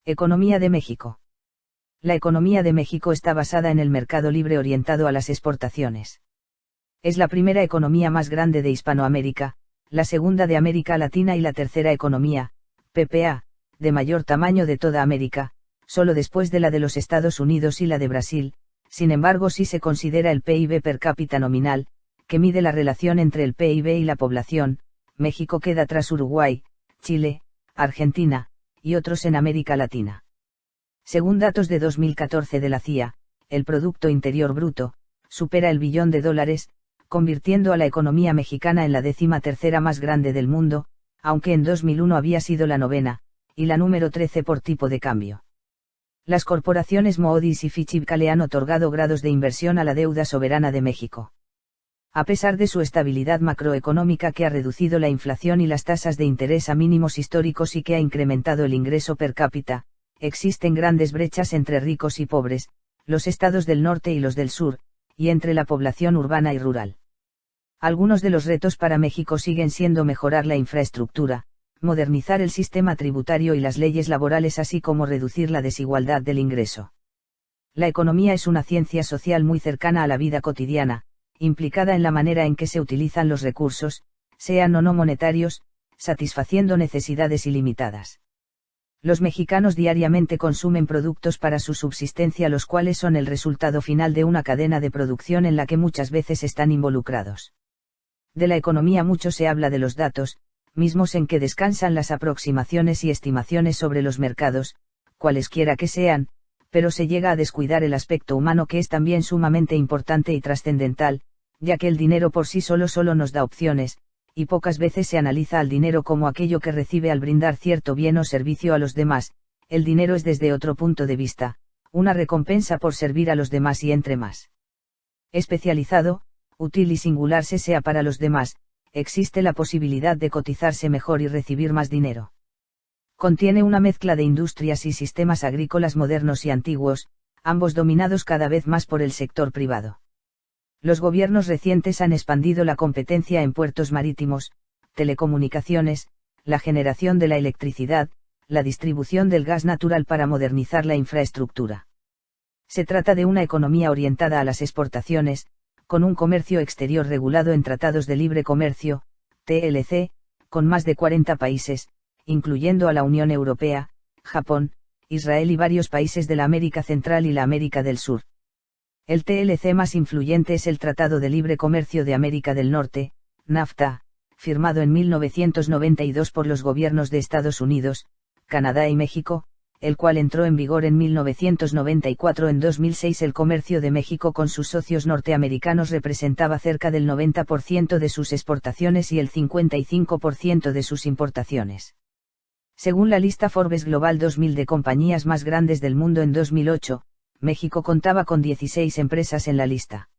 Economía de México. La economía de México está basada en el mercado libre orientado a las exportaciones. Es la primera economía más grande de Hispanoamérica, la segunda de América Latina y la tercera economía, PPA, de mayor tamaño de toda América, solo después de la de los Estados Unidos y la de Brasil. Sin embargo, si se considera el PIB per cápita nominal, que mide la relación entre el PIB y la población, México queda tras Uruguay, Chile, Argentina, y otros en América Latina. Según datos de 2014 de la CIA, el Producto Interior Bruto supera el $1 billón, convirtiendo a la economía mexicana en la 13ª más grande del mundo, aunque en 2001 había sido la 9ª, y la número 13 por tipo de cambio. Las corporaciones Moody's y Fitch le han otorgado grados de inversión a la deuda soberana de México. A pesar de su estabilidad macroeconómica que ha reducido la inflación y las tasas de interés a mínimos históricos y que ha incrementado el ingreso per cápita, existen grandes brechas entre ricos y pobres, los estados del norte y los del sur, y entre la población urbana y rural. Algunos de los retos para México siguen siendo mejorar la infraestructura, modernizar el sistema tributario y las leyes laborales, así como reducir la desigualdad del ingreso. La economía es una ciencia social muy cercana a la vida cotidiana, implicada en la manera en que se utilizan los recursos, sean o no monetarios, satisfaciendo necesidades ilimitadas. Los mexicanos diariamente consumen productos para su subsistencia, los cuales son el resultado final de una cadena de producción en la que muchas veces están involucrados. De la economía mucho se habla de los datos, mismos en que descansan las aproximaciones y estimaciones sobre los mercados, cualesquiera que sean, pero se llega a descuidar el aspecto humano, que es también sumamente importante y trascendental, ya que el dinero por sí solo nos da opciones, y pocas veces se analiza al dinero como aquello que recibe al brindar cierto bien o servicio a los demás. El dinero es, desde otro punto de vista, una recompensa por servir a los demás, y entre más especializado, útil y singular se sea para los demás, existe la posibilidad de cotizarse mejor y recibir más dinero. Contiene una mezcla de industrias y sistemas agrícolas modernos y antiguos, ambos dominados cada vez más por el sector privado. Los gobiernos recientes han expandido la competencia en puertos marítimos, telecomunicaciones, la generación de la electricidad, la distribución del gas natural para modernizar la infraestructura. Se trata de una economía orientada a las exportaciones, con un comercio exterior regulado en tratados de libre comercio, TLC, con más de 40 países, incluyendo a la Unión Europea, Japón, Israel y varios países de la América Central y la América del Sur. El TLC más influyente es el Tratado de Libre Comercio de América del Norte, NAFTA, firmado en 1992 por los gobiernos de Estados Unidos, Canadá y México, el cual entró en vigor en 1994. En 2006 el comercio de México con sus socios norteamericanos representaba cerca del 90% de sus exportaciones y el 55% de sus importaciones. Según la lista Forbes Global 2000 de compañías más grandes del mundo en 2008, México contaba con 16 empresas en la lista.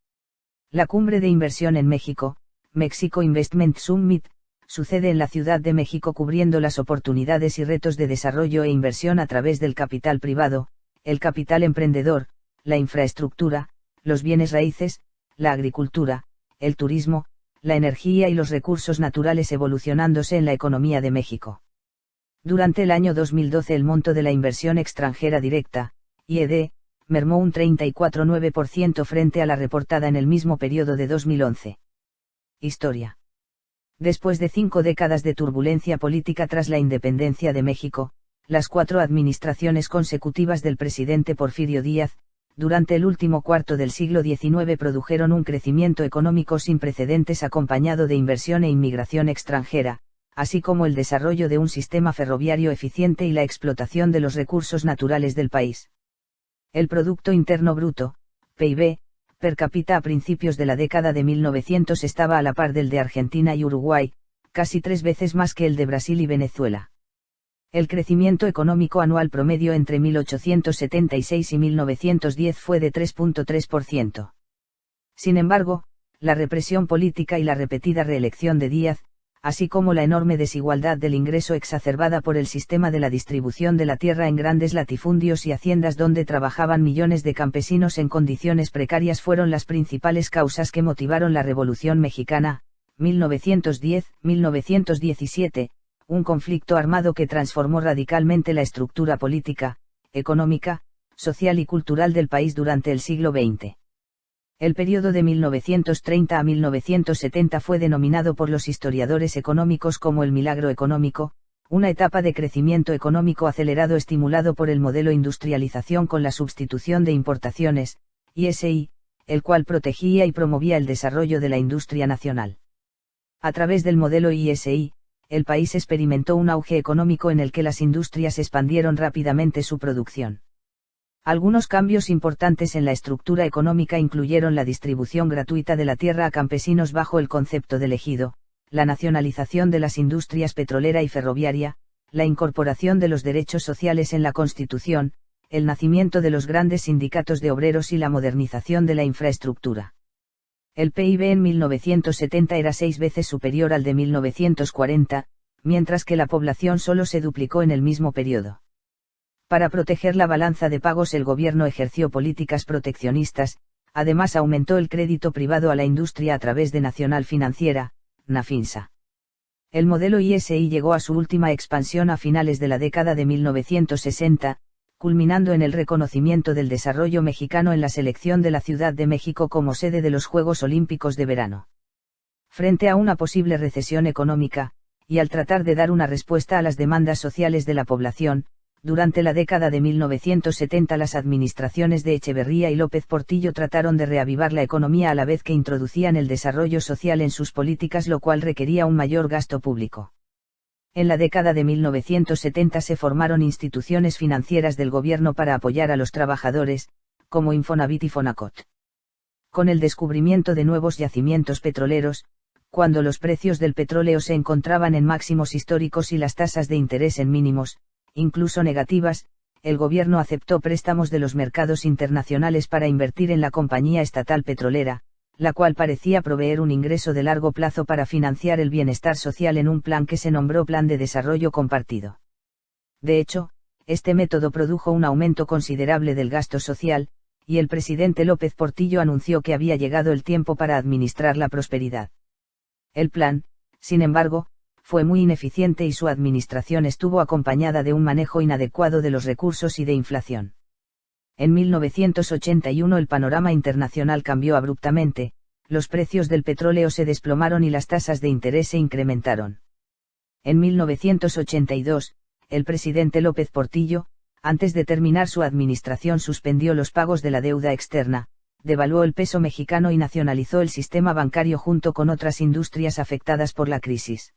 La cumbre de inversión en México, Mexico Investment Summit, sucede en la Ciudad de México, cubriendo las oportunidades y retos de desarrollo e inversión a través del capital privado, el capital emprendedor, la infraestructura, los bienes raíces, la agricultura, el turismo, la energía y los recursos naturales, evolucionándose en la economía de México. Durante el año 2012 el monto de la inversión extranjera directa, IED, mermó un 34,9% frente a la reportada en el mismo periodo de 2011. Historia. Después de 5 décadas de turbulencia política tras la independencia de México, las 4 administraciones consecutivas del presidente Porfirio Díaz, durante el último cuarto del siglo XIX, produjeron un crecimiento económico sin precedentes acompañado de inversión e inmigración extranjera, así como el desarrollo de un sistema ferroviario eficiente y la explotación de los recursos naturales del país. El Producto Interno Bruto, PIB, per cápita a principios de la década de 1900 estaba a la par del de Argentina y Uruguay, casi 3 veces más que el de Brasil y Venezuela. El crecimiento económico anual promedio entre 1876 y 1910 fue de 3,3%. Sin embargo, la represión política y la repetida reelección de Díaz, así como la enorme desigualdad del ingreso exacerbada por el sistema de la distribución de la tierra en grandes latifundios y haciendas donde trabajaban millones de campesinos en condiciones precarias, fueron las principales causas que motivaron la Revolución Mexicana, 1910-1917, un conflicto armado que transformó radicalmente la estructura política, económica, social y cultural del país durante el siglo XX. El periodo de 1930 a 1970 fue denominado por los historiadores económicos como el milagro económico, una etapa de crecimiento económico acelerado estimulado por el modelo industrialización con la sustitución de importaciones, ISI, el cual protegía y promovía el desarrollo de la industria nacional. A través del modelo ISI, el país experimentó un auge económico en el que las industrias expandieron rápidamente su producción. Algunos cambios importantes en la estructura económica incluyeron la distribución gratuita de la tierra a campesinos bajo el concepto de ejido, la nacionalización de las industrias petrolera y ferroviaria, la incorporación de los derechos sociales en la Constitución, el nacimiento de los grandes sindicatos de obreros y la modernización de la infraestructura. El PIB en 1970 era 6 veces superior al de 1940, mientras que la población solo se duplicó en el mismo periodo. Para proteger la balanza de pagos el gobierno ejerció políticas proteccionistas, además aumentó el crédito privado a la industria a través de Nacional Financiera, Nafinsa. El modelo ISI llegó a su última expansión a finales de la década de 1960, culminando en el reconocimiento del desarrollo mexicano en la selección de la Ciudad de México como sede de los Juegos Olímpicos de Verano. Frente a una posible recesión económica, y al tratar de dar una respuesta a las demandas sociales de la población, durante la década de 1970 las administraciones de Echeverría y López Portillo trataron de reavivar la economía a la vez que introducían el desarrollo social en sus políticas, lo cual requería un mayor gasto público. En la década de 1970 se formaron instituciones financieras del gobierno para apoyar a los trabajadores, como Infonavit y Fonacot. Con el descubrimiento de nuevos yacimientos petroleros, cuando los precios del petróleo se encontraban en máximos históricos y las tasas de interés en mínimos, incluso negativas, el gobierno aceptó préstamos de los mercados internacionales para invertir en la compañía estatal petrolera, la cual parecía proveer un ingreso de largo plazo para financiar el bienestar social en un plan que se nombró Plan de Desarrollo Compartido. De hecho, este método produjo un aumento considerable del gasto social, y el presidente López Portillo anunció que había llegado el tiempo para administrar la prosperidad. El plan, sin embargo, fue muy ineficiente y su administración estuvo acompañada de un manejo inadecuado de los recursos y de inflación. En 1981 el panorama internacional cambió abruptamente, los precios del petróleo se desplomaron y las tasas de interés se incrementaron. En 1982, el presidente López Portillo, antes de terminar su administración, suspendió los pagos de la deuda externa, devaluó el peso mexicano y nacionalizó el sistema bancario junto con otras industrias afectadas por la crisis.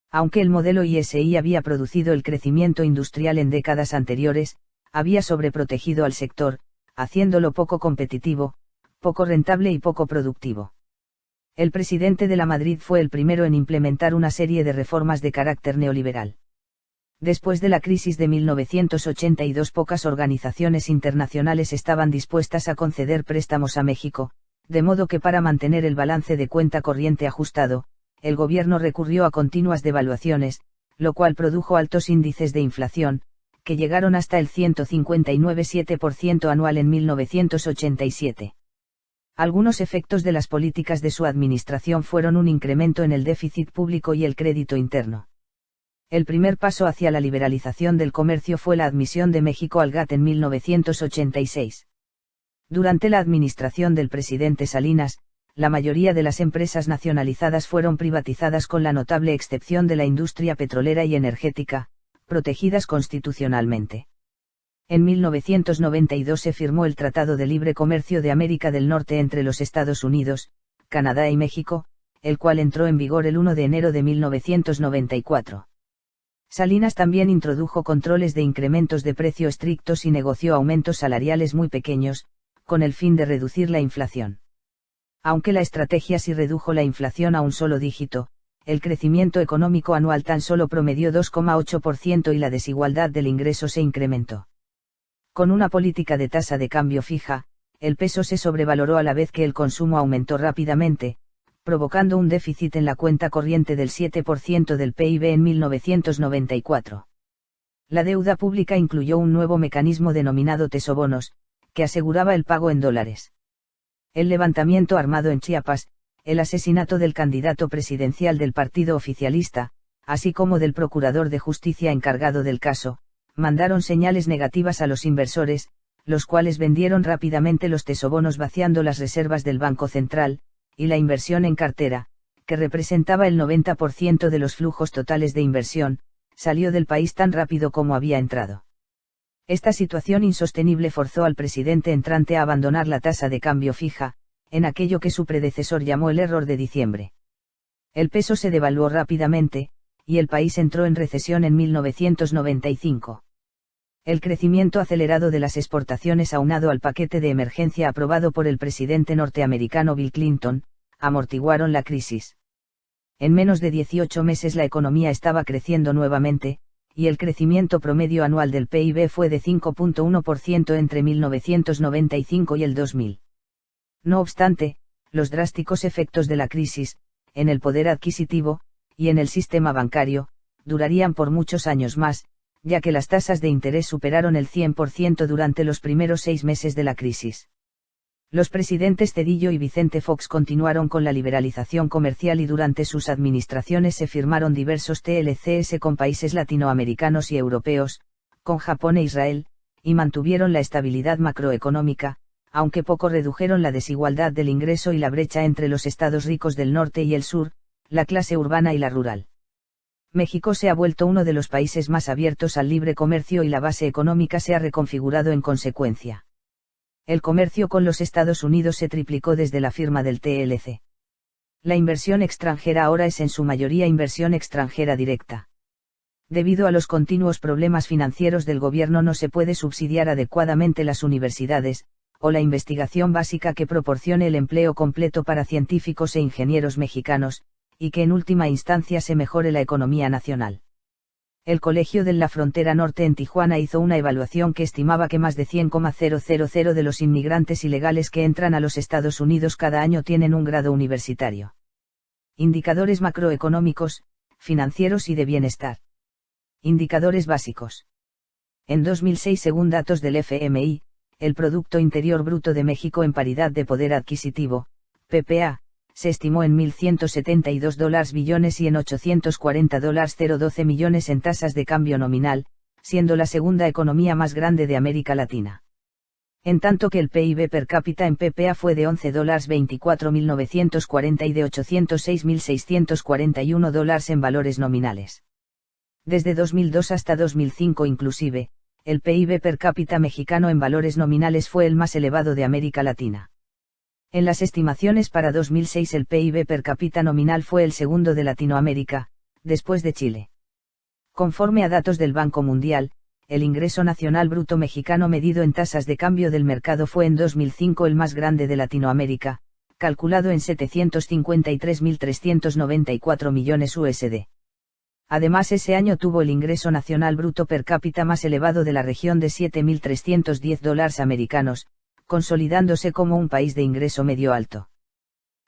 Aunque el modelo ISI había producido el crecimiento industrial en décadas anteriores, había sobreprotegido al sector, haciéndolo poco competitivo, poco rentable y poco productivo. El presidente de la Madrid fue el primero en implementar una serie de reformas de carácter neoliberal. Después de la crisis de 1982, pocas organizaciones internacionales estaban dispuestas a conceder préstamos a México, de modo que para mantener el balance de cuenta corriente ajustado, el gobierno recurrió a continuas devaluaciones, lo cual produjo altos índices de inflación, que llegaron hasta el 159,7% anual en 1987. Algunos efectos de las políticas de su administración fueron un incremento en el déficit público y el crédito interno. El primer paso hacia la liberalización del comercio fue la admisión de México al GATT en 1986. Durante la administración del presidente Salinas, la mayoría de las empresas nacionalizadas fueron privatizadas con la notable excepción de la industria petrolera y energética, protegidas constitucionalmente. En 1992 se firmó el Tratado de Libre Comercio de América del Norte entre los Estados Unidos, Canadá y México, el cual entró en vigor el 1 de enero de 1994. Salinas también introdujo controles de incrementos de precio estrictos y negoció aumentos salariales muy pequeños, con el fin de reducir la inflación. Aunque la estrategia sí redujo la inflación a un solo dígito, el crecimiento económico anual tan solo promedió 2,8% y la desigualdad del ingreso se incrementó. Con una política de tasa de cambio fija, el peso se sobrevaloró a la vez que el consumo aumentó rápidamente, provocando un déficit en la cuenta corriente del 7% del PIB en 1994. La deuda pública incluyó un nuevo mecanismo denominado tesobonos, que aseguraba el pago en dólares. El levantamiento armado en Chiapas, el asesinato del candidato presidencial del partido oficialista, así como del procurador de justicia encargado del caso, mandaron señales negativas a los inversores, los cuales vendieron rápidamente los tesobonos vaciando las reservas del Banco Central, y la inversión en cartera, que representaba el 90% de los flujos totales de inversión, salió del país tan rápido como había entrado. Esta situación insostenible forzó al presidente entrante a abandonar la tasa de cambio fija, en aquello que su predecesor llamó el error de diciembre. El peso se devaluó rápidamente, y el país entró en recesión en 1995. El crecimiento acelerado de las exportaciones aunado al paquete de emergencia aprobado por el presidente norteamericano Bill Clinton, amortiguaron la crisis. En menos de 18 meses la economía estaba creciendo nuevamente, y el crecimiento promedio anual del PIB fue de 5.1% entre 1995 y el 2000. No obstante, los drásticos efectos de la crisis, en el poder adquisitivo, y en el sistema bancario, durarían por muchos años más, ya que las tasas de interés superaron el 100% durante los primeros 6 meses de la crisis. Los presidentes Cedillo y Vicente Fox continuaron con la liberalización comercial y durante sus administraciones se firmaron diversos TLCs con países latinoamericanos y europeos, con Japón e Israel, y mantuvieron la estabilidad macroeconómica, aunque poco redujeron la desigualdad del ingreso y la brecha entre los estados ricos del norte y el sur, la clase urbana y la rural. México se ha vuelto uno de los países más abiertos al libre comercio y la base económica se ha reconfigurado en consecuencia. El comercio con los Estados Unidos se triplicó desde la firma del TLC. La inversión extranjera ahora es en su mayoría inversión extranjera directa. Debido a los continuos problemas financieros del gobierno no se puede subsidiar adecuadamente las universidades, o la investigación básica que proporcione el empleo completo para científicos e ingenieros mexicanos, y que en última instancia se mejore la economía nacional. El Colegio de la Frontera Norte en Tijuana hizo una evaluación que estimaba que más de 100,000 de los inmigrantes ilegales que entran a los Estados Unidos cada año tienen un grado universitario. Indicadores macroeconómicos, financieros y de bienestar. Indicadores básicos. En 2006, según datos del FMI, el Producto Interior Bruto de México en paridad de poder adquisitivo, PPA, se estimó en $1.072 billones y en $840,012 millones en tasas de cambio nominal, siendo la segunda economía más grande de América Latina. En tanto que el PIB per cápita en PPA fue de $11,24,940 y de $806,641 en valores nominales. Desde 2002 hasta 2005 inclusive, el PIB per cápita mexicano en valores nominales fue el más elevado de América Latina. En las estimaciones para 2006 el PIB per cápita nominal fue el segundo de Latinoamérica, después de Chile. Conforme a datos del Banco Mundial, el ingreso nacional bruto mexicano medido en tasas de cambio del mercado fue en 2005 el más grande de Latinoamérica, calculado en 753.394 millones USD. Además ese año tuvo el ingreso nacional bruto per cápita más elevado de la región de $7.310 americanos, consolidándose como un país de ingreso medio alto.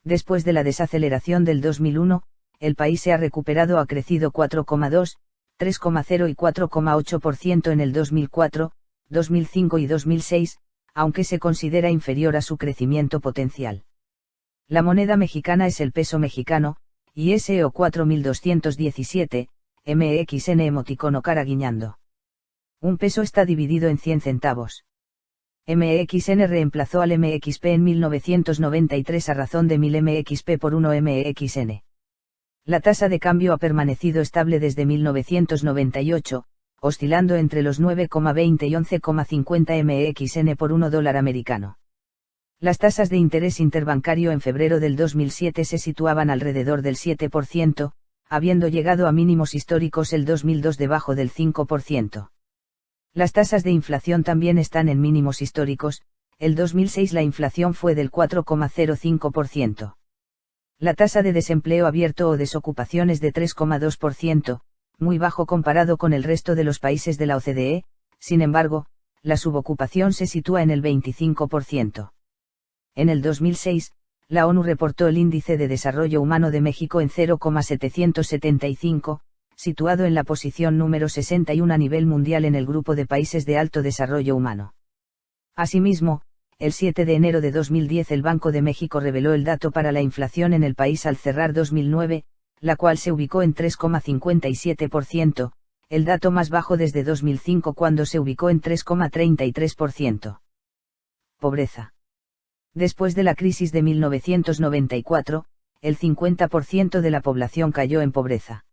Después de la desaceleración del 2001, el país se ha recuperado, ha crecido 4,2, 3,0 y 4,8% en el 2004, 2005 y 2006, aunque se considera inferior a su crecimiento potencial. La moneda mexicana es el peso mexicano, ISO 4217, MXN emoticono cara guiñando. Un peso está dividido en 100 centavos. MXN reemplazó al MXP en 1993 a razón de 1000 MXP por 1 MXN. La tasa de cambio ha permanecido estable desde 1998, oscilando entre los 9,20 y 11,50 MXN por $1 americano. Las tasas de interés interbancario en febrero del 2007 se situaban alrededor del 7%, habiendo llegado a mínimos históricos el 2002 debajo del 5%. Las tasas de inflación también están en mínimos históricos, el 2006 la inflación fue del 4,05%. La tasa de desempleo abierto o desocupación es de 3,2%, muy bajo comparado con el resto de los países de la OCDE, sin embargo, la subocupación se sitúa en el 25%. En el 2006, la ONU reportó el Índice de Desarrollo Humano de México en 0,775, situado en la posición número 61 a nivel mundial en el grupo de países de alto desarrollo humano. Asimismo, el 7 de enero de 2010 el Banco de México reveló el dato para la inflación en el país al cerrar 2009, la cual se ubicó en 3,57%, el dato más bajo desde 2005 cuando se ubicó en 3,33%. Pobreza. Después de la crisis de 1994, el 50% de la población cayó en pobreza.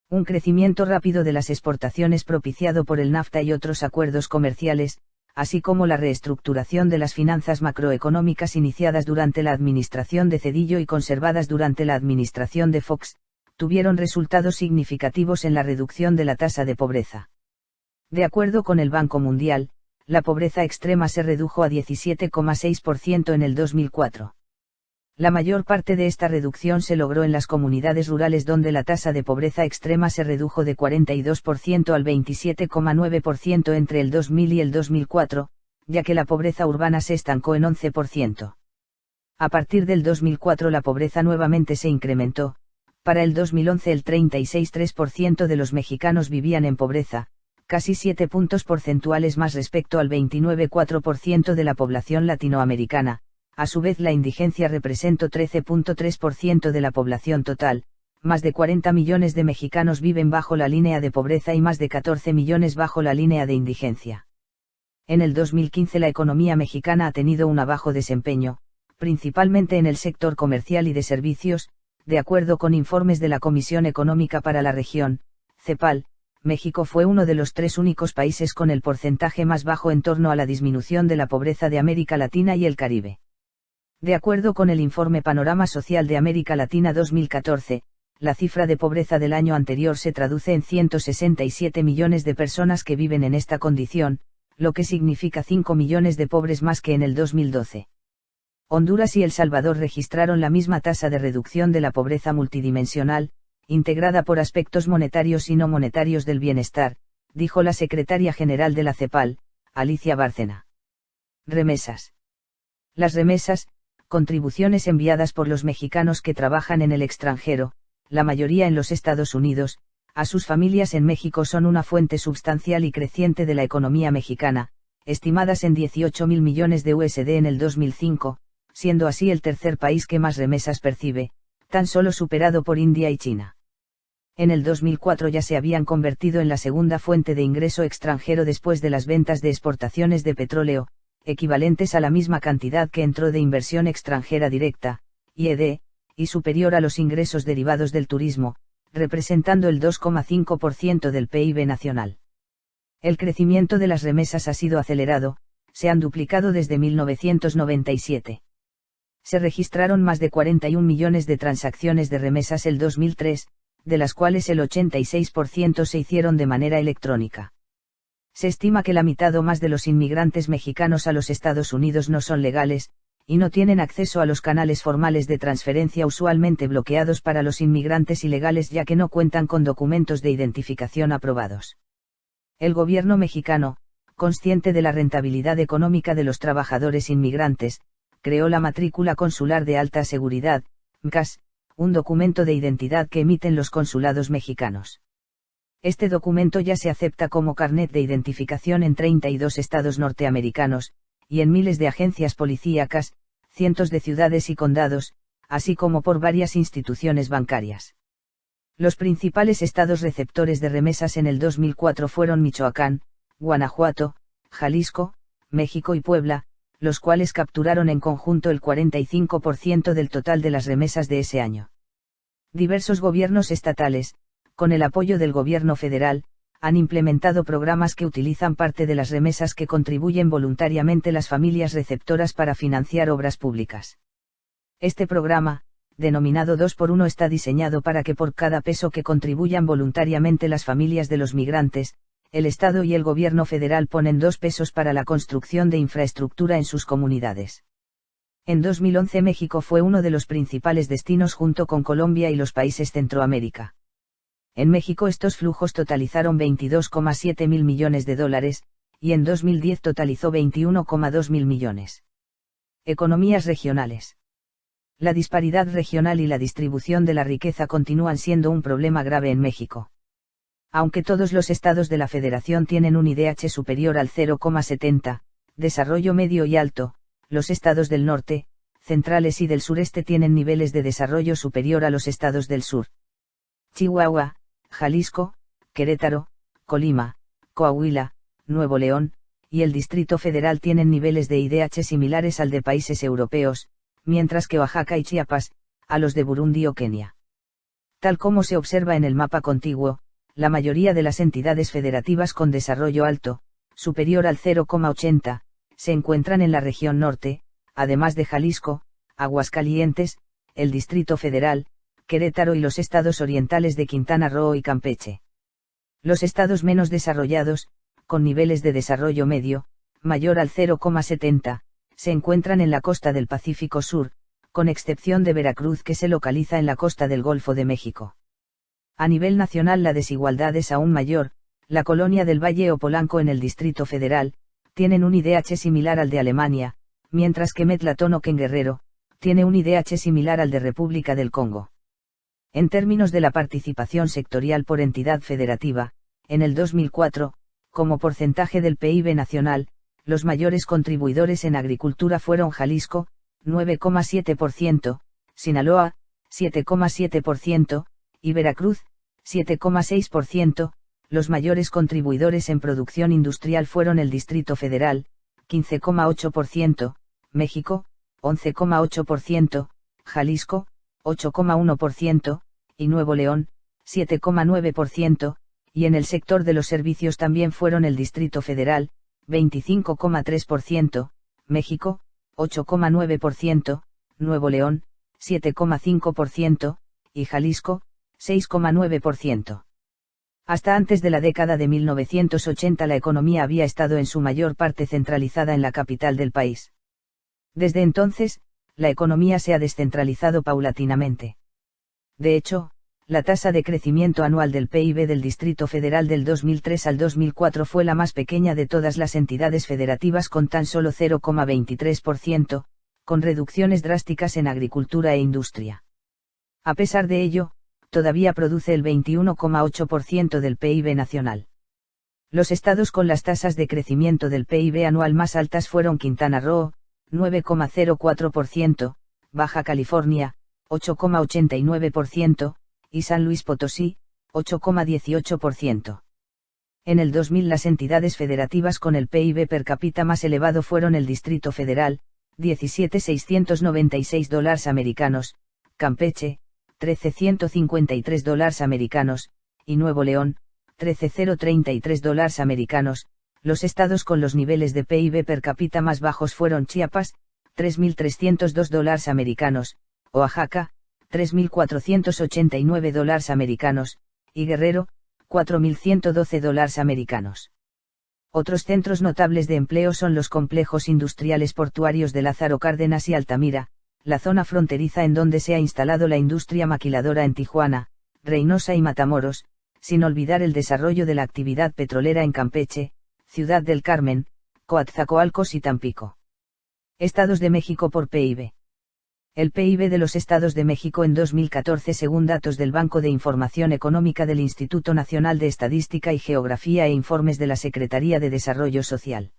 Un crecimiento rápido de las exportaciones propiciado por el NAFTA y otros acuerdos comerciales, así como la reestructuración de las finanzas macroeconómicas iniciadas durante la administración de Zedillo y conservadas durante la administración de Fox, tuvieron resultados significativos en la reducción de la tasa de pobreza. De acuerdo con el Banco Mundial, la pobreza extrema se redujo a 17,6% en el 2004. La mayor parte de esta reducción se logró en las comunidades rurales donde la tasa de pobreza extrema se redujo de 42% al 27,9% entre el 2000 y el 2004, ya que la pobreza urbana se estancó en 11%. A partir del 2004 la pobreza nuevamente se incrementó. Para el 2011 el 36,3% de los mexicanos vivían en pobreza, casi 7 puntos porcentuales más respecto al 29,4% de la población latinoamericana. A su vez la indigencia representó 13,3% de la población total, más de 40 millones de mexicanos viven bajo la línea de pobreza y más de 14 millones bajo la línea de indigencia. En el 2015 la economía mexicana ha tenido un bajo desempeño, principalmente en el sector comercial y de servicios, de acuerdo con informes de la Comisión Económica para la Región, CEPAL. México fue uno de los 3 únicos países con el porcentaje más bajo en torno a la disminución de la pobreza de América Latina y el Caribe. De acuerdo con el informe Panorama Social de América Latina 2014, la cifra de pobreza del año anterior se traduce en 167 millones de personas que viven en esta condición, lo que significa 5 millones de pobres más que en el 2012. Honduras y El Salvador registraron la misma tasa de reducción de la pobreza multidimensional, integrada por aspectos monetarios y no monetarios del bienestar, dijo la secretaria general de la CEPAL, Alicia Bárcena. Remesas. Las remesas, contribuciones enviadas por los mexicanos que trabajan en el extranjero, la mayoría en los Estados Unidos, a sus familias en México son una fuente substancial y creciente de la economía mexicana, estimadas en 18.000 millones de USD en el 2005, siendo así el tercer país que más remesas percibe, tan solo superado por India y China. En el 2004 ya se habían convertido en la segunda fuente de ingreso extranjero después de las ventas de exportaciones de petróleo, equivalentes a la misma cantidad que entró de inversión extranjera directa, IED, y superior a los ingresos derivados del turismo, representando el 2,5% del PIB nacional. El crecimiento de las remesas ha sido acelerado, se han duplicado desde 1997. Se registraron más de 41 millones de transacciones de remesas el 2003, de las cuales el 86% se hicieron de manera electrónica. Se estima que la mitad o más de los inmigrantes mexicanos a los Estados Unidos no son legales, y no tienen acceso a los canales formales de transferencia usualmente bloqueados para los inmigrantes ilegales ya que no cuentan con documentos de identificación aprobados. El gobierno mexicano, consciente de la rentabilidad económica de los trabajadores inmigrantes, creó la matrícula consular de alta seguridad, MCAS, un documento de identidad que emiten los consulados mexicanos. Este documento ya se acepta como carnet de identificación en 32 estados norteamericanos, y en miles de agencias policíacas, cientos de ciudades y condados, así como por varias instituciones bancarias. Los principales estados receptores de remesas en el 2004 fueron Michoacán, Guanajuato, Jalisco, México y Puebla, los cuales capturaron en conjunto el 45% del total de las remesas de ese año. Diversos gobiernos estatales, con el apoyo del gobierno federal, han implementado programas que utilizan parte de las remesas que contribuyen voluntariamente las familias receptoras para financiar obras públicas. Este programa, denominado 2x1, está diseñado para que por cada peso que contribuyan voluntariamente las familias de los migrantes, el Estado y el gobierno federal ponen 2 pesos para la construcción de infraestructura en sus comunidades. En 2011 México fue uno de los principales destinos junto con Colombia y los países Centroamérica. En México estos flujos totalizaron 22,7 mil millones de dólares, y en 2010 totalizó 21,2 mil millones. Economías regionales. La disparidad regional y la distribución de la riqueza continúan siendo un problema grave en México. Aunque todos los estados de la Federación tienen un IDH superior al 0,70, desarrollo medio y alto, los estados del norte, centrales y del sureste tienen niveles de desarrollo superior a los estados del sur. Chihuahua, Jalisco, Querétaro, Colima, Coahuila, Nuevo León, y el Distrito Federal tienen niveles de IDH similares al de países europeos, mientras que Oaxaca y Chiapas, a los de Burundi o Kenia. Tal como se observa en el mapa contiguo, la mayoría de las entidades federativas con desarrollo alto, superior al 0,80, se encuentran en la región norte, además de Jalisco, Aguascalientes, el Distrito Federal, Querétaro y los estados orientales de Quintana Roo y Campeche. Los estados menos desarrollados, con niveles de desarrollo medio, mayor al 0,70, se encuentran en la costa del Pacífico Sur, con excepción de Veracruz que se localiza en la costa del Golfo de México. A nivel nacional la desigualdad es aún mayor, la colonia del Valle o Polanco en el Distrito Federal, tienen un IDH similar al de Alemania, mientras que Metlatonoc en Guerrero, tiene un IDH similar al de República del Congo. En términos de la participación sectorial por entidad federativa, en el 2004, como porcentaje del PIB nacional, los mayores contribuidores en agricultura fueron Jalisco, 9,7%, Sinaloa, 7,7%, y Veracruz, 7,6%, los mayores contribuidores en producción industrial fueron el Distrito Federal, 15,8%, México, 11,8%, Jalisco, 8,1%, y Nuevo León, 7,9%, y en el sector de los servicios también fueron el Distrito Federal, 25,3%, México, 8,9%, Nuevo León, 7,5%, y Jalisco, 6,9%. Hasta antes de la década de 1980 la economía había estado en su mayor parte centralizada en la capital del país. Desde entonces, la economía se ha descentralizado paulatinamente. De hecho, la tasa de crecimiento anual del PIB del Distrito Federal del 2003 al 2004 fue la más pequeña de todas las entidades federativas con tan solo 0,23%, con reducciones drásticas en agricultura e industria. A pesar de ello, todavía produce el 21,8% del PIB nacional. Los estados con las tasas de crecimiento del PIB anual más altas fueron Quintana Roo, 9,04%, Baja California, 8,89%, y San Luis Potosí, 8,18%. En el 2000 las entidades federativas con el PIB per cápita más elevado fueron el Distrito Federal, $17,696 americanos, Campeche, $13,153 americanos, y Nuevo León, $13,033 americanos. Los estados con los niveles de PIB per cápita más bajos fueron Chiapas, $3,302 americanos, Oaxaca, $3,489 americanos, y Guerrero, $4,112 americanos. Otros centros notables de empleo son los complejos industriales portuarios de Lázaro Cárdenas y Altamira, la zona fronteriza en donde se ha instalado la industria maquiladora en Tijuana, Reynosa y Matamoros, sin olvidar el desarrollo de la actividad petrolera en Campeche, Ciudad del Carmen, Coatzacoalcos y Tampico. Estados de México por PIB. El PIB de los Estados de México en 2014 según datos del Banco de Información Económica del Instituto Nacional de Estadística y Geografía e informes de la Secretaría de Desarrollo Social.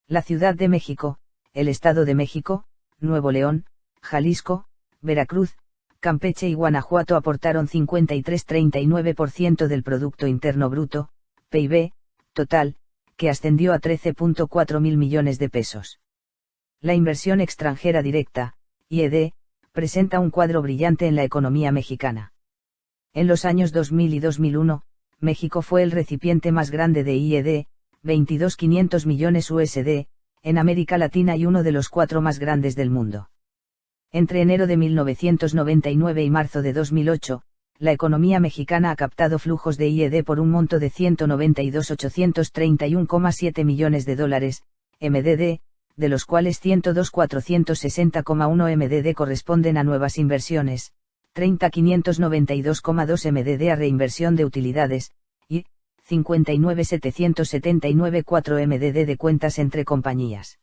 La Ciudad de México, el Estado de México, Nuevo León, Jalisco, Veracruz, Campeche y Guanajuato aportaron 53,39% del Producto Interno Bruto, PIB, total, que ascendió a 13,4 mil millones de pesos. La inversión extranjera directa, IED, presenta un cuadro brillante en la economía mexicana. En los años 2000 y 2001, México fue el recipiente más grande de IED, 22.500 millones USD, en América Latina y uno de los 4 más grandes del mundo. Entre enero de 1999 y marzo de 2008, la economía mexicana ha captado flujos de IED por un monto de 192.831,7 millones de dólares, MDD, de los cuales 102.460,1 MDD corresponden a nuevas inversiones, 30.592,2 MDD a reinversión de utilidades, y 59.779,4 MDD de cuentas entre compañías.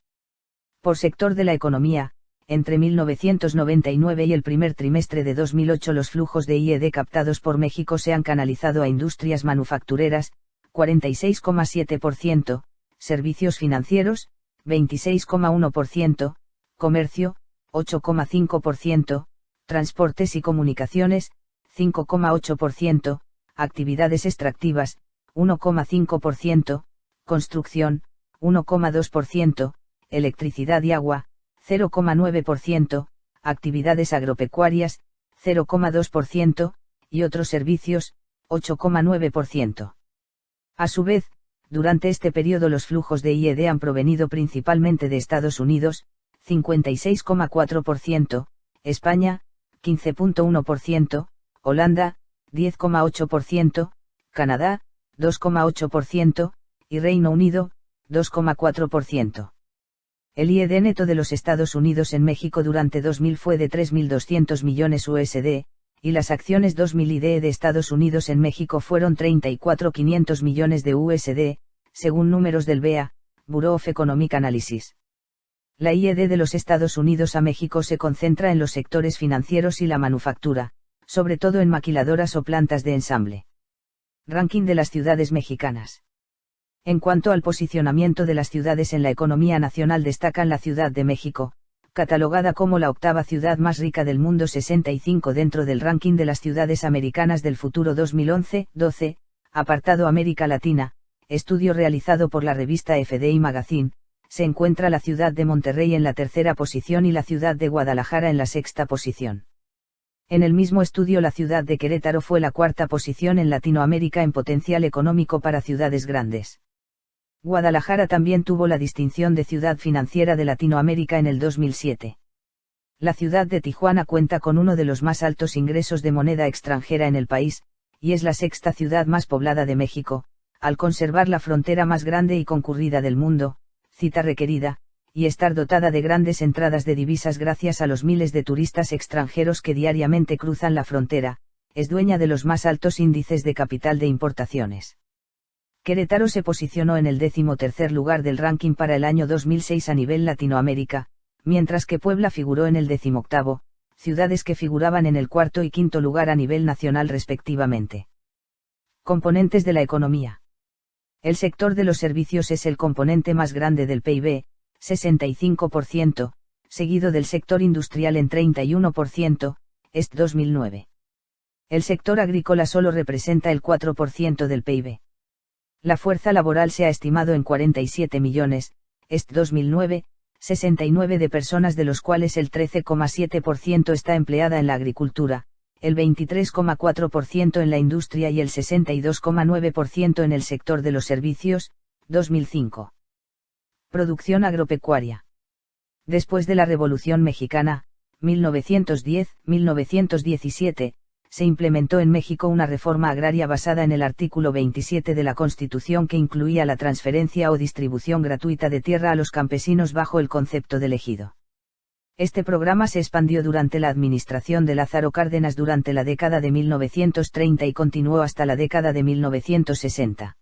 Por sector de la economía, entre 1999 y el primer trimestre de 2008 los flujos de IED captados por México se han canalizado a industrias manufactureras, 46,7%, servicios financieros, 26,1%, comercio, 8,5%, transportes y comunicaciones, 5,8%, actividades extractivas, 1,5%, construcción, 1,2%, electricidad y agua, 0,9%, actividades agropecuarias, 0,2%, y otros servicios, 8,9%. A su vez, durante este periodo los flujos de IED han provenido principalmente de Estados Unidos, 56,4%, España, 15,1%, Holanda, 10,8%, Canadá, 2,8%, y Reino Unido, 2,4%. El IED neto de los Estados Unidos en México durante 2000 fue de 3.200 millones USD, y las acciones 2000 IDE de Estados Unidos en México fueron 34.500 millones de USD, según números del BEA, Bureau of Economic Analysis. La IED de los Estados Unidos a México se concentra en los sectores financieros y la manufactura, sobre todo en maquiladoras o plantas de ensamble. Ranking de las ciudades mexicanas. En cuanto al posicionamiento de las ciudades en la economía nacional destacan la Ciudad de México, catalogada como la octava ciudad más rica del mundo 65 dentro del ranking de las ciudades americanas del futuro 2011-12, apartado América Latina, estudio realizado por la revista FDI Magazine, se encuentra la ciudad de Monterrey en la tercera posición y la ciudad de Guadalajara en la sexta posición. En el mismo estudio la ciudad de Querétaro fue la cuarta posición en Latinoamérica en potencial económico para ciudades grandes. Guadalajara también tuvo la distinción de ciudad financiera de Latinoamérica en el 2007. La ciudad de Tijuana cuenta con uno de los más altos ingresos de moneda extranjera en el país, y es la sexta ciudad más poblada de México, al conservar la frontera más grande y concurrida del mundo, cita requerida, y estar dotada de grandes entradas de divisas gracias a los miles de turistas extranjeros que diariamente cruzan la frontera, es dueña de los más altos índices de capital de importaciones. Querétaro se posicionó en el 13º lugar del ranking para el año 2006 a nivel Latinoamérica, mientras que Puebla figuró en el 18º, ciudades que figuraban en el 4º y 5º lugar a nivel nacional respectivamente. Componentes de la economía. El sector de los servicios es el componente más grande del PIB, 65%, seguido del sector industrial en 31%, est 2009. El sector agrícola solo representa el 4% del PIB. La fuerza laboral se ha estimado en 47 millones, est 2009, 69 de personas de los cuales el 13,7% está empleada en la agricultura, el 23,4% en la industria y el 62,9% en el sector de los servicios, 2005. Producción agropecuaria. Después de la Revolución Mexicana, 1910-1917, se implementó en México una reforma agraria basada en el artículo 27 de la Constitución que incluía la transferencia o distribución gratuita de tierra a los campesinos bajo el concepto de ejido. Este programa se expandió durante la administración de Lázaro Cárdenas durante la década de 1930 y continuó hasta la década de 1960.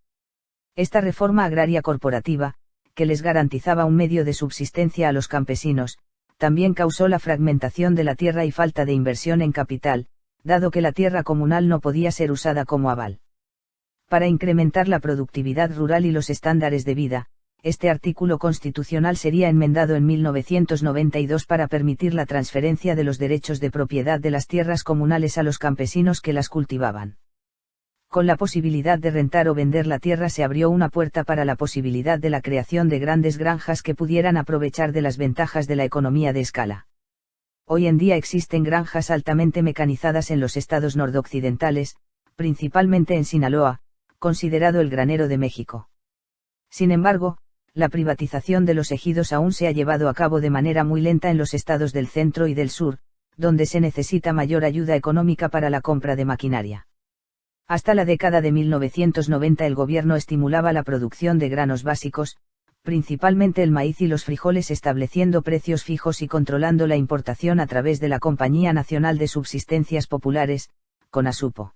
Esta reforma agraria corporativa, que les garantizaba un medio de subsistencia a los campesinos, también causó la fragmentación de la tierra y falta de inversión en capital, dado que la tierra comunal no podía ser usada como aval. Para incrementar la productividad rural y los estándares de vida, este artículo constitucional sería enmendado en 1992 para permitir la transferencia de los derechos de propiedad de las tierras comunales a los campesinos que las cultivaban. Con la posibilidad de rentar o vender la tierra se abrió una puerta para la posibilidad de la creación de grandes granjas que pudieran aprovechar de las ventajas de la economía de escala. Hoy en día existen granjas altamente mecanizadas en los estados nordoccidentales, principalmente en Sinaloa, considerado el granero de México. Sin embargo, la privatización de los ejidos aún se ha llevado a cabo de manera muy lenta en los estados del centro y del sur, donde se necesita mayor ayuda económica para la compra de maquinaria. Hasta la década de 1990 el gobierno estimulaba la producción de granos básicos, principalmente el maíz y los frijoles, estableciendo precios fijos y controlando la importación a través de la Compañía Nacional de Subsistencias Populares, CONASUPO.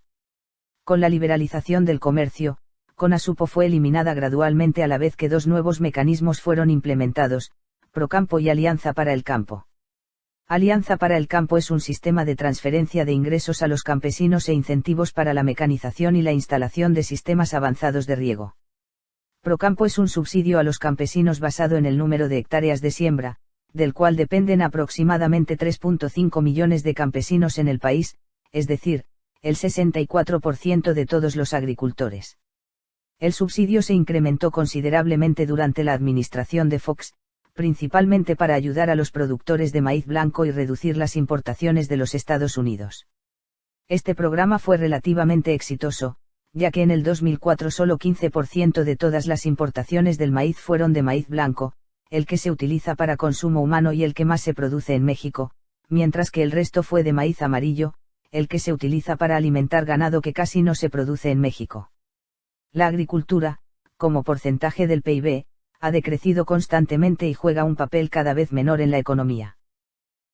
Con la liberalización del comercio, CONASUPO fue eliminada gradualmente a la vez que dos nuevos mecanismos fueron implementados, Procampo y Alianza para el Campo. Alianza para el Campo es un sistema de transferencia de ingresos a los campesinos e incentivos para la mecanización y la instalación de sistemas avanzados de riego. Procampo es un subsidio a los campesinos basado en el número de hectáreas de siembra, del cual dependen aproximadamente 3,5 millones de campesinos en el país, es decir, el 64% de todos los agricultores. El subsidio se incrementó considerablemente durante la administración de Fox, principalmente para ayudar a los productores de maíz blanco y reducir las importaciones de los Estados Unidos. Este programa fue relativamente exitoso, ya que en el 2004 solo 15% de todas las importaciones del maíz fueron de maíz blanco, el que se utiliza para consumo humano y el que más se produce en México, mientras que el resto fue de maíz amarillo, el que se utiliza para alimentar ganado que casi no se produce en México. La agricultura, como porcentaje del PIB, ha decrecido constantemente y juega un papel cada vez menor en la economía.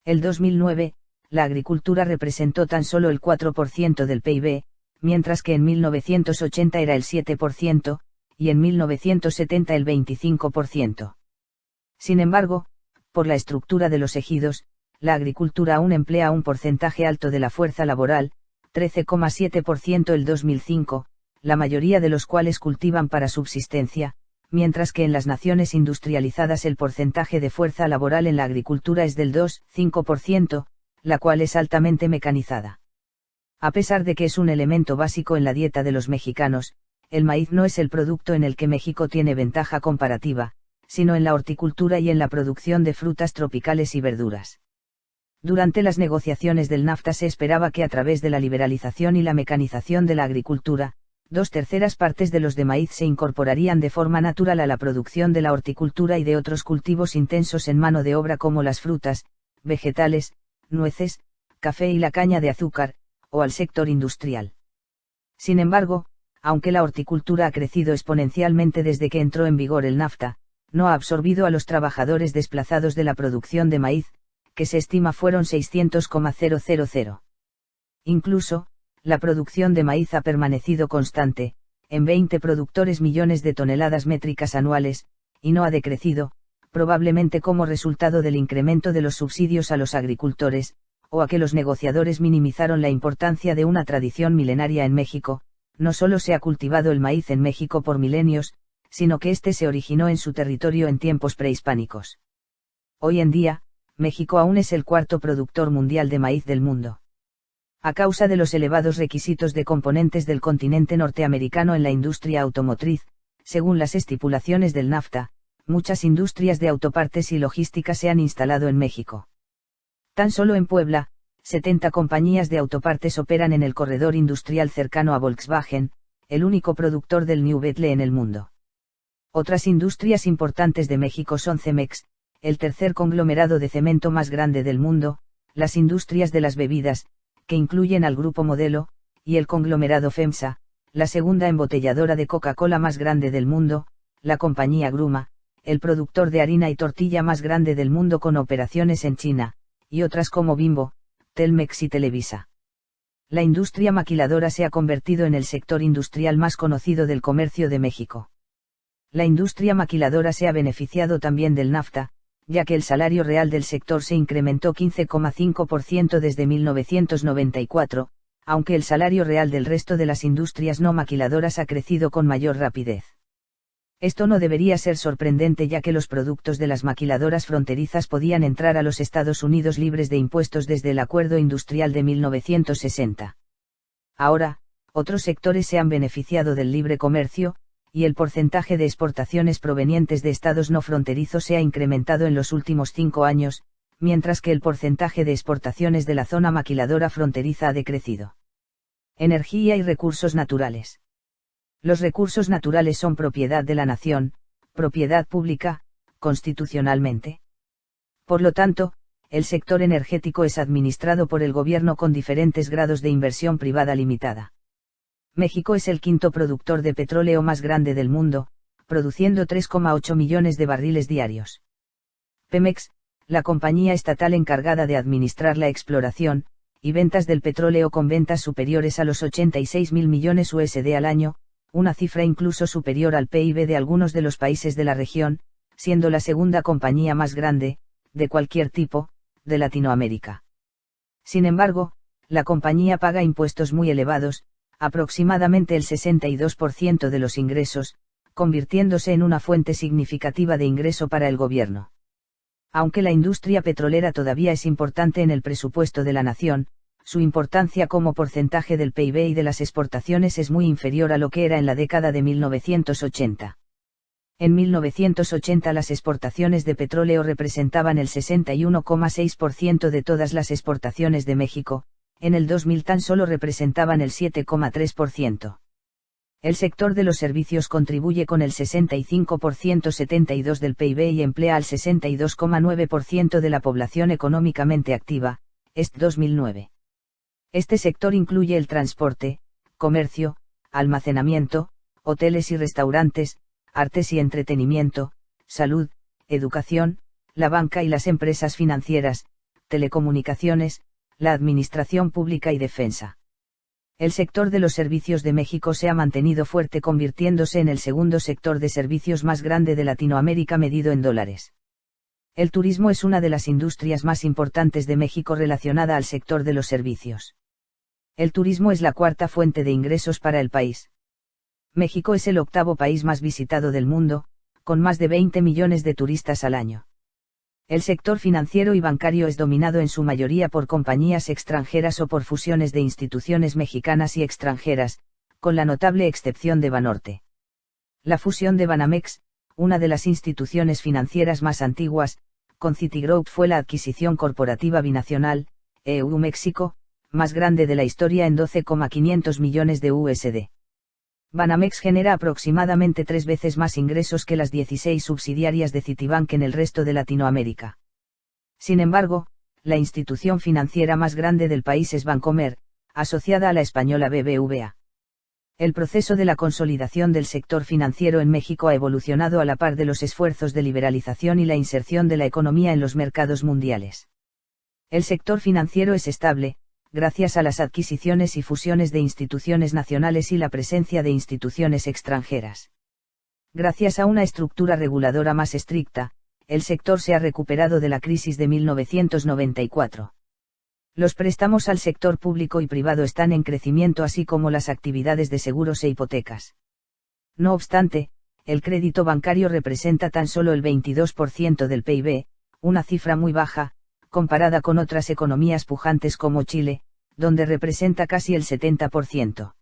El 2009, la agricultura representó tan solo el 4% del PIB, mientras que en 1980 era el 7%, y en 1970 el 25%. Sin embargo, por la estructura de los ejidos, la agricultura aún emplea un porcentaje alto de la fuerza laboral, 13,7% el 2005, la mayoría de los cuales cultivan para subsistencia, mientras que en las naciones industrializadas el porcentaje de fuerza laboral en la agricultura es del 2,5%, la cual es altamente mecanizada. A pesar de que es un elemento básico en la dieta de los mexicanos, el maíz no es el producto en el que México tiene ventaja comparativa, sino en la horticultura y en la producción de frutas tropicales y verduras. Durante las negociaciones del NAFTA se esperaba que a través de la liberalización y la mecanización de la agricultura, 2/3 partes de los de maíz se incorporarían de forma natural a la producción de la horticultura y de otros cultivos intensos en mano de obra como las frutas, vegetales, nueces, café y la caña de azúcar, o al sector industrial. Sin embargo, aunque la horticultura ha crecido exponencialmente desde que entró en vigor el NAFTA, no ha absorbido a los trabajadores desplazados de la producción de maíz, que se estima fueron 600,000. Incluso, la producción de maíz ha permanecido constante, en 20 productores millones de toneladas métricas anuales, y no ha decrecido, probablemente como resultado del incremento de los subsidios a los agricultores, o a que los negociadores minimizaron la importancia de una tradición milenaria en México. No solo se ha cultivado el maíz en México por milenios, sino que este se originó en su territorio en tiempos prehispánicos. Hoy en día, México aún es el cuarto productor mundial de maíz del mundo. A causa de los elevados requisitos de componentes del continente norteamericano en la industria automotriz, según las estipulaciones del NAFTA, muchas industrias de autopartes y logística se han instalado en México. Tan solo en Puebla, 70 compañías de autopartes operan en el corredor industrial cercano a Volkswagen, el único productor del New Beetle en el mundo. Otras industrias importantes de México son Cemex, el tercer conglomerado de cemento más grande del mundo, las industrias de las bebidas, que incluyen al Grupo Modelo, y el conglomerado FEMSA, la segunda embotelladora de Coca-Cola más grande del mundo, la compañía Gruma, el productor de harina y tortilla más grande del mundo con operaciones en China, y otras como Bimbo, Telmex y Televisa. La industria maquiladora se ha convertido en el sector industrial más conocido del comercio de México. La industria maquiladora se ha beneficiado también del NAFTA, ya que el salario real del sector se incrementó 15,5% desde 1994, aunque el salario real del resto de las industrias no maquiladoras ha crecido con mayor rapidez. Esto no debería ser sorprendente ya que los productos de las maquiladoras fronterizas podían entrar a los Estados Unidos libres de impuestos desde el Acuerdo Industrial de 1960. Ahora, otros sectores se han beneficiado del libre comercio, y el porcentaje de exportaciones provenientes de estados no fronterizos se ha incrementado en los últimos 5 años, mientras que el porcentaje de exportaciones de la zona maquiladora fronteriza ha decrecido. Energía y recursos naturales. Los recursos naturales son propiedad de la nación, propiedad pública, constitucionalmente. Por lo tanto, el sector energético es administrado por el gobierno con diferentes grados de inversión privada limitada. México es el quinto productor de petróleo más grande del mundo, produciendo 3,8 millones de barriles diarios. Pemex, la compañía estatal encargada de administrar la exploración y ventas del petróleo con ventas superiores a los 86.000 millones USD al año, una cifra incluso superior al PIB de algunos de los países de la región, siendo la segunda compañía más grande, de cualquier tipo, de Latinoamérica. Sin embargo, la compañía paga impuestos muy elevados, aproximadamente el 62% de los ingresos, convirtiéndose en una fuente significativa de ingreso para el gobierno. Aunque la industria petrolera todavía es importante en el presupuesto de la nación, su importancia como porcentaje del PIB y de las exportaciones es muy inferior a lo que era en la década de 1980. En 1980 las exportaciones de petróleo representaban el 61,6% de todas las exportaciones de México, en el 2000 tan solo representaban el 7,3%. El sector de los servicios contribuye con el 65% 72 del PIB y emplea al 62,9% de la población económicamente activa, EST 2009. Este sector incluye el transporte, comercio, almacenamiento, hoteles y restaurantes, artes y entretenimiento, salud, educación, la banca y las empresas financieras, telecomunicaciones, la administración pública y defensa. El sector de los servicios de México se ha mantenido fuerte, convirtiéndose en el segundo sector de servicios más grande de Latinoamérica medido en dólares. El turismo es una de las industrias más importantes de México relacionada al sector de los servicios. El turismo es la cuarta fuente de ingresos para el país. México es el octavo país más visitado del mundo, con más de 20 millones de turistas al año. El sector financiero y bancario es dominado en su mayoría por compañías extranjeras o por fusiones de instituciones mexicanas y extranjeras, con la notable excepción de Banorte. La fusión de Banamex, una de las instituciones financieras más antiguas, con Citigroup fue la adquisición corporativa binacional, EU-México, más grande de la historia en 12,500 millones de USD. Banamex genera aproximadamente 3 veces más ingresos que las 16 subsidiarias de Citibank en el resto de Latinoamérica. Sin embargo, la institución financiera más grande del país es Bancomer, asociada a la española BBVA. El proceso de la consolidación del sector financiero en México ha evolucionado a la par de los esfuerzos de liberalización y la inserción de la economía en los mercados mundiales. El sector financiero es estable, gracias a las adquisiciones y fusiones de instituciones nacionales y la presencia de instituciones extranjeras. Gracias a una estructura reguladora más estricta, el sector se ha recuperado de la crisis de 1994. Los préstamos al sector público y privado están en crecimiento, así como las actividades de seguros e hipotecas. No obstante, el crédito bancario representa tan solo el 22% del PIB, una cifra muy baja, comparada con otras economías pujantes como Chile, donde representa casi el 70%.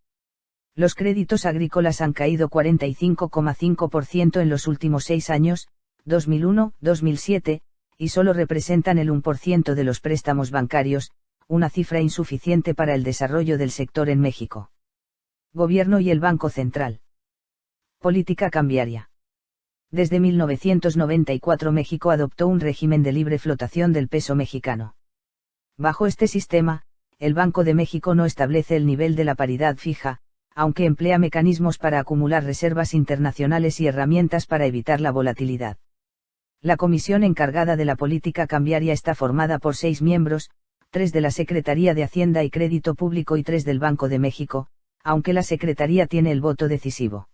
Los créditos agrícolas han caído 45,5% en los últimos 6 años, 2001-2007, y solo representan el 1% de los préstamos bancarios, una cifra insuficiente para el desarrollo del sector en México. Gobierno y el Banco Central. Política cambiaria. Desde 1994 México adoptó un régimen de libre flotación del peso mexicano. Bajo este sistema, el Banco de México no establece el nivel de la paridad fija, aunque emplea mecanismos para acumular reservas internacionales y herramientas para evitar la volatilidad. La comisión encargada de la política cambiaria está formada por 6 miembros, 3 de la Secretaría de Hacienda y Crédito Público y 3 del Banco de México, aunque la Secretaría tiene el voto decisivo.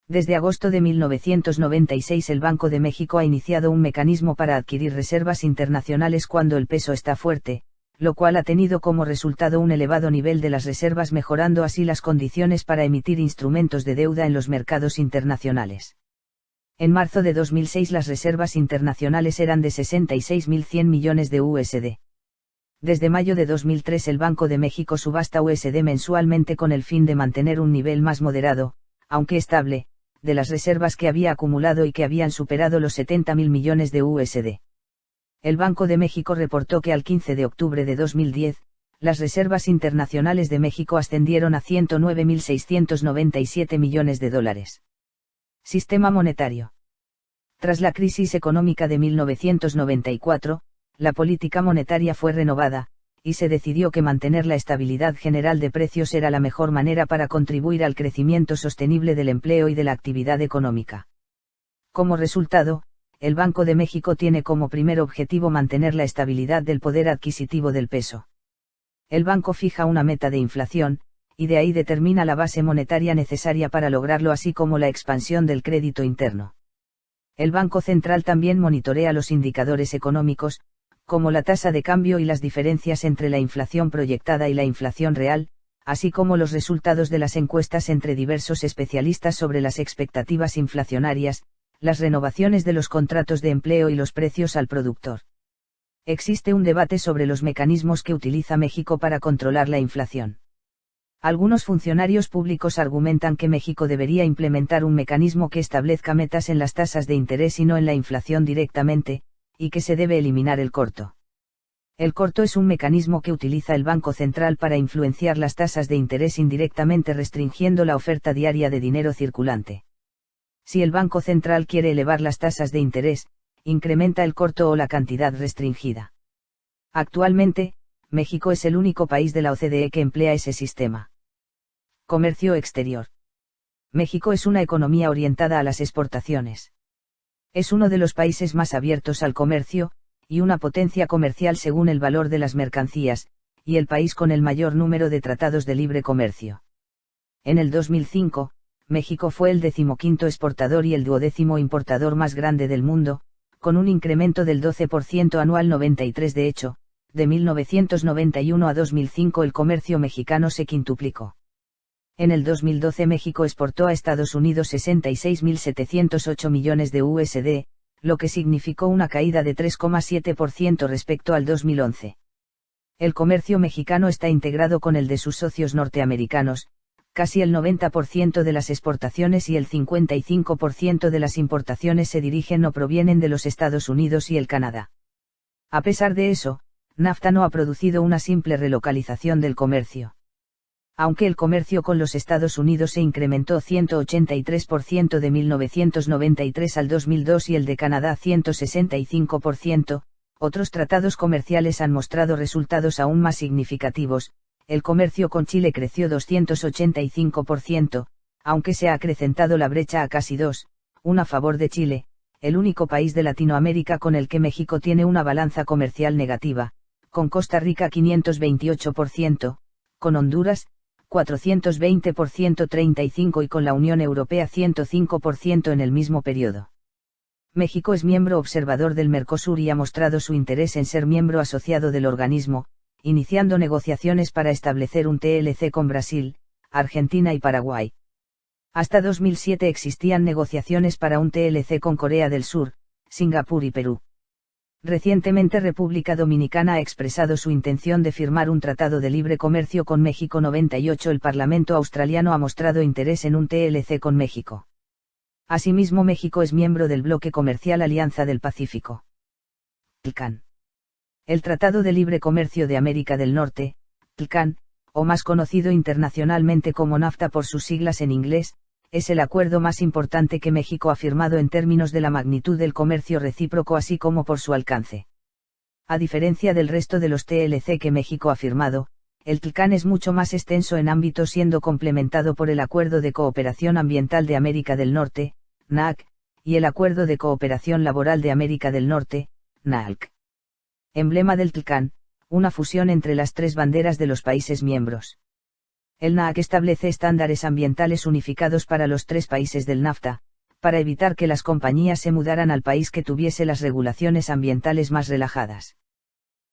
Desde agosto de 1996 el Banco de México ha iniciado un mecanismo para adquirir reservas internacionales cuando el peso está fuerte, lo cual ha tenido como resultado un elevado nivel de las reservas, mejorando así las condiciones para emitir instrumentos de deuda en los mercados internacionales. En marzo de 2006 las reservas internacionales eran de 66.100 millones de USD. Desde mayo de 2003 el Banco de México subasta USD mensualmente con el fin de mantener un nivel más moderado, aunque estable, de las reservas que había acumulado y que habían superado los 70.000 millones de USD. El Banco de México reportó que al 15 de octubre de 2010, las reservas internacionales de México ascendieron a 109.697 millones de dólares. Sistema monetario. Tras la crisis económica de 1994, la política monetaria fue renovada, y se decidió que mantener la estabilidad general de precios era la mejor manera para contribuir al crecimiento sostenible del empleo y de la actividad económica. Como resultado, el Banco de México tiene como primer objetivo mantener la estabilidad del poder adquisitivo del peso. El banco fija una meta de inflación, y de ahí determina la base monetaria necesaria para lograrlo, así como la expansión del crédito interno. El Banco Central también monitorea los indicadores económicos, como la tasa de cambio y las diferencias entre la inflación proyectada y la inflación real, así como los resultados de las encuestas entre diversos especialistas sobre las expectativas inflacionarias, las renovaciones de los contratos de empleo y los precios al productor. Existe un debate sobre los mecanismos que utiliza México para controlar la inflación. Algunos funcionarios públicos argumentan que México debería implementar un mecanismo que establezca metas en las tasas de interés y no en la inflación directamente, y que se debe eliminar el corto. El corto es un mecanismo que utiliza el Banco Central para influenciar las tasas de interés indirectamente restringiendo la oferta diaria de dinero circulante. Si el Banco Central quiere elevar las tasas de interés, incrementa el corto o la cantidad restringida. Actualmente, México es el único país de la OCDE que emplea ese sistema. Comercio exterior. México es una economía orientada a las exportaciones. Es uno de los países más abiertos al comercio, y una potencia comercial según el valor de las mercancías, y el país con el mayor número de tratados de libre comercio. En el 2005, México fue el 15º exportador y el 12º importador más grande del mundo, con un incremento del 12% anual 93. De hecho, de 1991 a 2005 el comercio mexicano se quintuplicó. En el 2012 México exportó a Estados Unidos 66.708 millones de USD, lo que significó una caída de 3,7% respecto al 2011. El comercio mexicano está integrado con el de sus socios norteamericanos, casi el 90% de las exportaciones y el 55% de las importaciones se dirigen o provienen de los Estados Unidos y el Canadá. A pesar de eso, NAFTA no ha producido una simple relocalización del comercio. Aunque el comercio con los Estados Unidos se incrementó 183% de 1993 al 2002 y el de Canadá 165%, otros tratados comerciales han mostrado resultados aún más significativos. El comercio con Chile creció 285%, aunque se ha acrecentado la brecha a casi 2-1 a favor de Chile, el único país de Latinoamérica con el que México tiene una balanza comercial negativa, con Costa Rica 528%, con Honduras, 420% 35% y con la Unión Europea 105% en el mismo periodo. México es miembro observador del Mercosur y ha mostrado su interés en ser miembro asociado del organismo, iniciando negociaciones para establecer un TLC con Brasil, Argentina y Paraguay. Hasta 2007 existían negociaciones para un TLC con Corea del Sur, Singapur y Perú. Recientemente República Dominicana ha expresado su intención de firmar un tratado de libre comercio con México. 98 El Parlamento australiano ha mostrado interés en un TLC con México. Asimismo México es miembro del bloque comercial Alianza del Pacífico. TLCAN. El Tratado de Libre Comercio de América del Norte, TLCAN, o más conocido internacionalmente como NAFTA por sus siglas en inglés, es el acuerdo más importante que México ha firmado en términos de la magnitud del comercio recíproco así como por su alcance. A diferencia del resto de los TLC que México ha firmado, el TLCAN es mucho más extenso en ámbito siendo complementado por el Acuerdo de Cooperación Ambiental de América del Norte, NAC, y el Acuerdo de Cooperación Laboral de América del Norte, NALC. Emblema del TLCAN, una fusión entre las tres banderas de los países miembros. El NAC establece estándares ambientales unificados para los tres países del NAFTA, para evitar que las compañías se mudaran al país que tuviese las regulaciones ambientales más relajadas.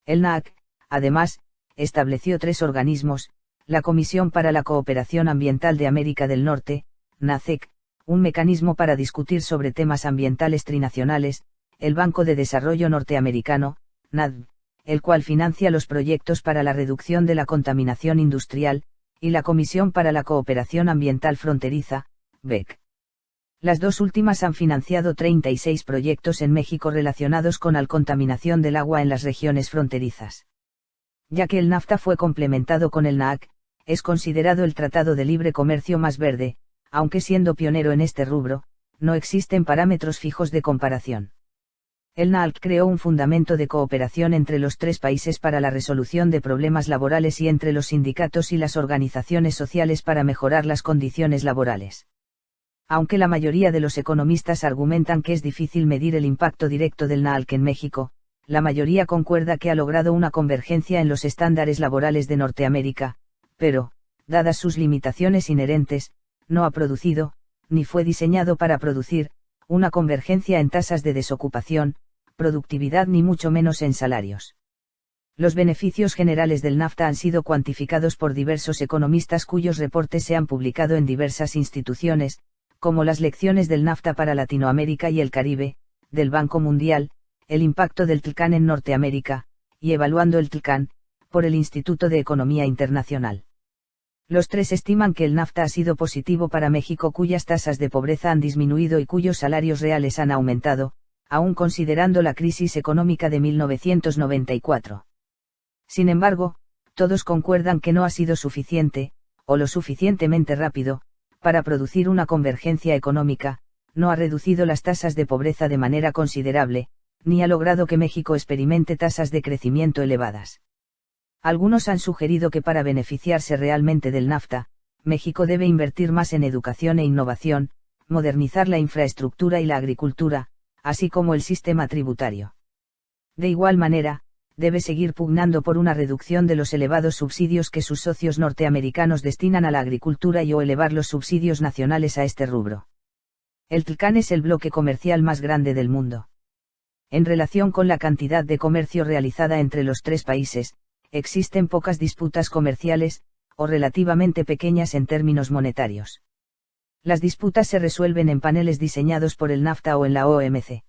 El NAC, además, estableció tres organismos: la Comisión para la Cooperación Ambiental de América del Norte, NACEC, un mecanismo para discutir sobre temas ambientales trinacionales, el Banco de Desarrollo Norteamericano, NADB, el cual financia los proyectos para la reducción de la contaminación industrial, y la Comisión para la Cooperación Ambiental Fronteriza, BEC. Las dos últimas han financiado 36 proyectos en México relacionados con la contaminación del agua en las regiones fronterizas. Ya que el NAFTA fue complementado con el NAC, es considerado el tratado de libre comercio más verde, aunque siendo pionero en este rubro, no existen parámetros fijos de comparación. El NALC creó un fundamento de cooperación entre los tres países para la resolución de problemas laborales y entre los sindicatos y las organizaciones sociales para mejorar las condiciones laborales. Aunque la mayoría de los economistas argumentan que es difícil medir el impacto directo del NALC en México, la mayoría concuerda que ha logrado una convergencia en los estándares laborales de Norteamérica, pero, dadas sus limitaciones inherentes, no ha producido, ni fue diseñado para producir, una convergencia en tasas de desocupación, productividad ni mucho menos en salarios. Los beneficios generales del NAFTA han sido cuantificados por diversos economistas cuyos reportes se han publicado en diversas instituciones, como las lecciones del NAFTA para Latinoamérica y el Caribe, del Banco Mundial, el impacto del TLCAN en Norteamérica, y Evaluando el TLCAN, por el Instituto de Economía Internacional. Los tres estiman que el NAFTA ha sido positivo para México, cuyas tasas de pobreza han disminuido y cuyos salarios reales han aumentado, aún considerando la crisis económica de 1994. Sin embargo, todos concuerdan que no ha sido suficiente, o lo suficientemente rápido, para producir una convergencia económica, no ha reducido las tasas de pobreza de manera considerable, ni ha logrado que México experimente tasas de crecimiento elevadas. Algunos han sugerido que para beneficiarse realmente del NAFTA, México debe invertir más en educación e innovación, modernizar la infraestructura y la agricultura, así como el sistema tributario. De igual manera, debe seguir pugnando por una reducción de los elevados subsidios que sus socios norteamericanos destinan a la agricultura o elevar los subsidios nacionales a este rubro. El TLCAN es el bloque comercial más grande del mundo. En relación con la cantidad de comercio realizada entre los tres países, existen pocas disputas comerciales, o relativamente pequeñas en términos monetarios. Las disputas se resuelven en paneles diseñados por el NAFTA o en la OMC.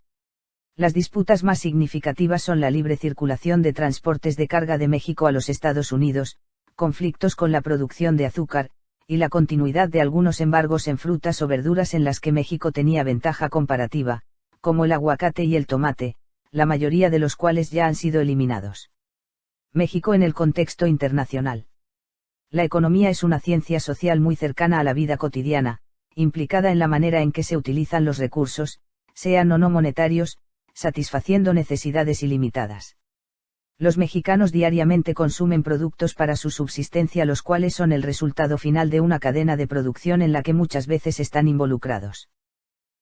Las disputas más significativas son la libre circulación de transportes de carga de México a los Estados Unidos, conflictos con la producción de azúcar, y la continuidad de algunos embargos en frutas o verduras en las que México tenía ventaja comparativa, como el aguacate y el tomate, la mayoría de los cuales ya han sido eliminados. México en el contexto internacional. La economía es una ciencia social muy cercana a la vida cotidiana, implicada en la manera en que se utilizan los recursos, sean o no monetarios, satisfaciendo necesidades ilimitadas. Los mexicanos diariamente consumen productos para su subsistencia, los cuales son el resultado final de una cadena de producción en la que muchas veces están involucrados.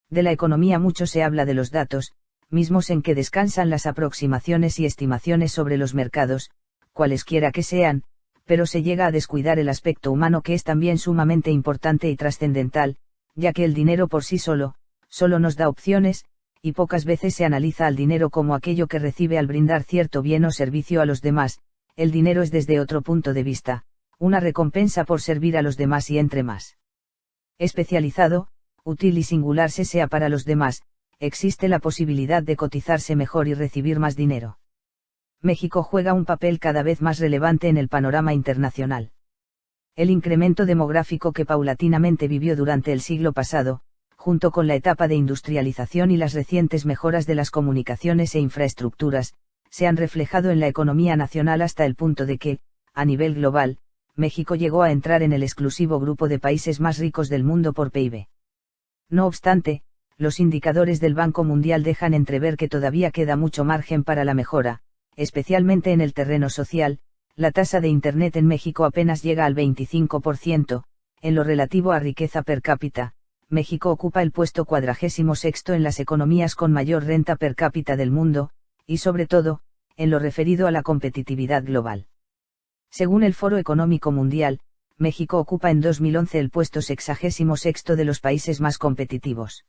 De la economía mucho se habla de los datos, mismos en que descansan las aproximaciones y estimaciones sobre los mercados, cualesquiera que sean, pero se llega a descuidar el aspecto humano, que es también sumamente importante y trascendental, ya que el dinero por sí solo nos da opciones, y pocas veces se analiza al dinero como aquello que recibe al brindar cierto bien o servicio a los demás. El dinero es, desde otro punto de vista, una recompensa por servir a los demás, y entre más especializado, útil y singular se sea para los demás, existe la posibilidad de cotizarse mejor y recibir más dinero. México juega un papel cada vez más relevante en el panorama internacional. El incremento demográfico que paulatinamente vivió durante el siglo pasado, junto con la etapa de industrialización y las recientes mejoras de las comunicaciones e infraestructuras, se han reflejado en la economía nacional hasta el punto de que, a nivel global, México llegó a entrar en el exclusivo grupo de países más ricos del mundo por PIB. No obstante, los indicadores del Banco Mundial dejan entrever que todavía queda mucho margen para la mejora, especialmente en el terreno social. La tasa de Internet en México apenas llega al 25%, en lo relativo a riqueza per cápita. México ocupa el puesto 46º en las economías con mayor renta per cápita del mundo, y sobre todo, en lo referido a la competitividad global. Según el Foro Económico Mundial, México ocupa en 2011 el puesto 66º de los países más competitivos.